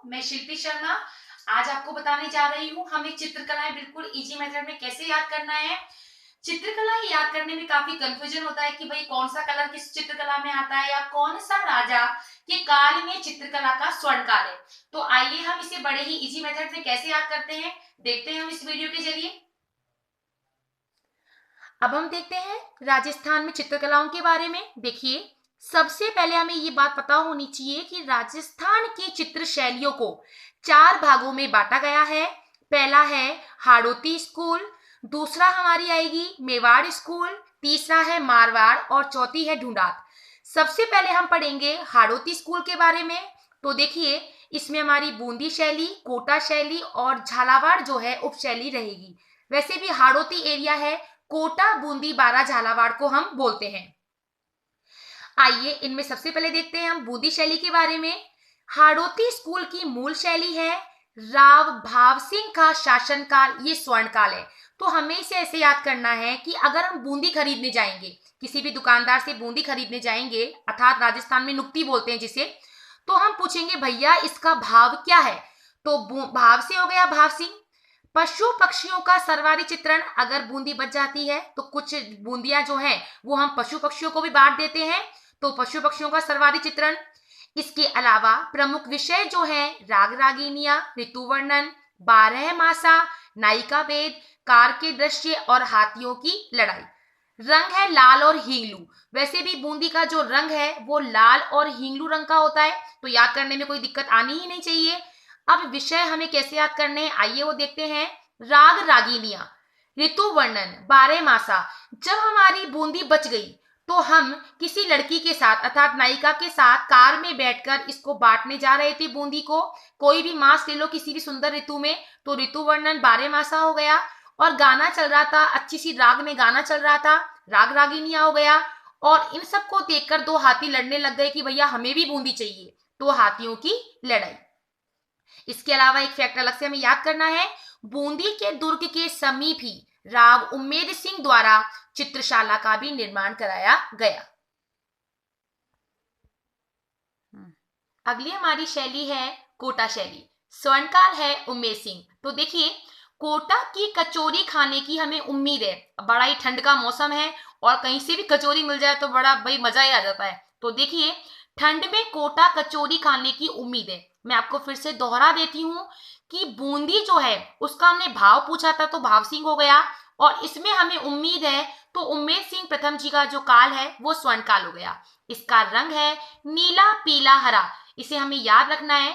मैं शिल्पी शर्मा आज आपको बताने जा रही हूँ हमें चित्रकलाएं बिल्कुल इजी मेथड में कैसे याद करना है। चित्रकलाएं याद करने में काफी कंफ्यूजन होता है कि भाई कौन सा कलर किस चित्रकला में आता है या कौन सा राजा के काल में चित्रकला का स्वर्ण काल है। तो आइए हम इसे बड़े ही इजी मेथड में कैसे याद करते हैं देखते हैं हम इस वीडियो के जरिए। अब हम देखते हैं राजस्थान में चित्रकलाओं के बारे में। देखिए, सबसे पहले हमें ये बात पता होनी चाहिए कि राजस्थान की चित्र शैलियों को 4 भागों में बांटा गया है। पहला है हाड़ौती स्कूल, दूसरा हमारी आएगी मेवाड़ स्कूल, तीसरा है मारवाड़ और चौथी है ढूंढात। सबसे पहले हम पढ़ेंगे हाड़ौती स्कूल के बारे में। तो देखिए, इसमें हमारी बूंदी शैली, कोटा शैली और झालावाड़ जो है उपशैली रहेगी। वैसे भी हाड़ौती एरिया है, कोटा, बूंदी, बारा, झालावाड़ को हम बोलते हैं। आइए इनमें सबसे पहले देखते हैं हम बूंदी शैली के बारे में। हाड़ौती स्कूल की मूल शैली है राव भाव सिंह का शासनकाल, ये स्वर्ण काल है। तो हमें इसे ऐसे याद करना है कि अगर हम बूंदी खरीदने जाएंगे, किसी भी दुकानदार से बूंदी खरीदने जाएंगे, अर्थात राजस्थान में नुक्ती बोलते हैं जिसे, तो हम पूछेंगे भैया इसका भाव क्या है। तो भाव से हो गया भाव सिंह। पशु पक्षियों का सर्वारी चित्रण, अगर बूंदी बच जाती है तो कुछ बूंदियां जो हैं वो हम पशु पक्षियों को भी बांट देते हैं, तो पशु पक्षियों का सर्वारी चित्रण। इसके अलावा प्रमुख विषय जो है राग रागिनियां, ऋतु वर्णन, 12 मासा, नायिका भेद, कार के दृश्य और हाथियों की लड़ाई। रंग है लाल और हींगलू। वैसे भी बूंदी का जो रंग है वो लाल और हींगलू रंग का होता है, तो याद करने में कोई दिक्कत आनी ही नहीं चाहिए। अब विषय हमें कैसे याद करने हैं आइए वो देखते हैं। राग रागिनियां, ऋतु वर्णन, 12 मासा। जब हमारी बूंदी बच गई तो हम किसी लड़की के साथ अर्थात नायिका के साथ कार में बैठकर इसको बांटने जा रहे थे बूंदी को। कोई भी मास ले लो किसी भी सुंदर ऋतु में, तो ऋतु वर्णन 12 मासा हो गया। और गाना चल रहा था, अच्छी सी राग में गाना चल रहा था, राग रागिनियां हो गया। और इन सबको देखकर 2 हाथी लड़ने लग गए कि भैया हमें भी बूंदी चाहिए, तो हाथियों की लड़ाई। इसके अलावा एक फैक्ट अलग से हमें याद करना है, बूंदी के दुर्ग के समीप ही राव उम्मेद सिंह द्वारा चित्रशाला का भी निर्माण कराया गया। अगली हमारी शैली है कोटा शैली। स्वर्णकाल है उम्मेद सिंह। तो देखिए, कोटा की कचौरी खाने की हमें उम्मीद है। बड़ा ही ठंड का मौसम है और कहीं से भी कचौरी मिल जाए तो बड़ा भाई मजा ही आ जाता है। तो देखिए, ठंड में कोटा कचौरी खाने की उम्मीद है। मैं आपको फिर से दोहरा देती हूँ कि बूंदी जो है उसका हमने भाव पूछा था तो भाव सिंह हो गया, और इसमें हमें उम्मीद है तो उम्मेद सिंह प्रथम जी का जो काल है वो स्वर्ण काल हो गया। इसका रंग है नीला, पीला, हरा। इसे हमें याद रखना है।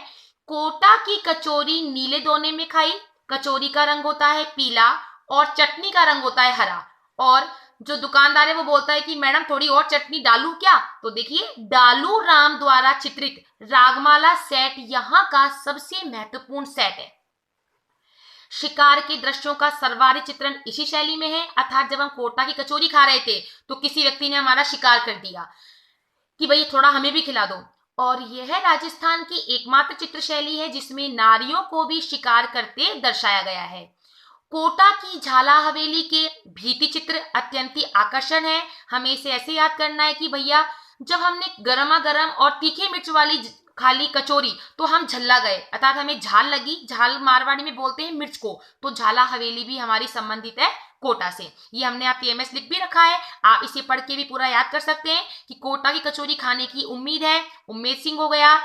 कोटा की कचौरी नीले दोने में खाई, कचौरी का रंग होता है पीला और चटनी का रंग होता है हरा। और जो दुकानदार है वो बोलता है कि मैडम थोड़ी और चटनी डालू क्या, तो देखिए डालू राम द्वारा चित्रित रागमाला सेट यहाँ का सबसे महत्वपूर्ण सेट है। शिकार के दृश्यों का सर्वारी चित्रण इसी शैली में है, अर्थात जब हम कोटा की कचौरी खा रहे थे तो किसी व्यक्ति ने हमारा शिकार कर दिया कि भाई थोड़ा हमें भी खिला दो। और यह राजस्थान की एकमात्र चित्र शैली है जिसमें नारियों को भी शिकार करते दर्शाया गया है। कोटा की झाला हवेली के भीति चित्र अत्यंत ही आकर्षण है। हमें इसे ऐसे याद करना है कि भैया जब हमने गर्मा गर्म और तीखे मिर्च वाली खाली कचौरी तो हम झल्ला गए, अर्थात हमें झाल लगी। झाल मारवाड़ी में बोलते हैं मिर्च को, तो झाला हवेली भी हमारी संबंधित है कोटा से। ये हमने आप पीएमएस लिख भी रखा है, आप इसे पढ़ के भी पूरा याद कर सकते हैं कि कोटा की कचौरी खाने की उम्मीद है, उम्मेद सिंह हो गया।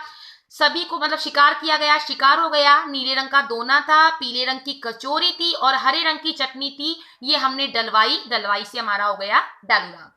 सभी को मतलब शिकार किया गया, शिकार हो गया। नीले रंग का दोना था, पीले रंग की कचौरी थी और हरे रंग की चटनी थी, ये हमने डलवाई, डलवाई से हमारा हो गया डालूराम।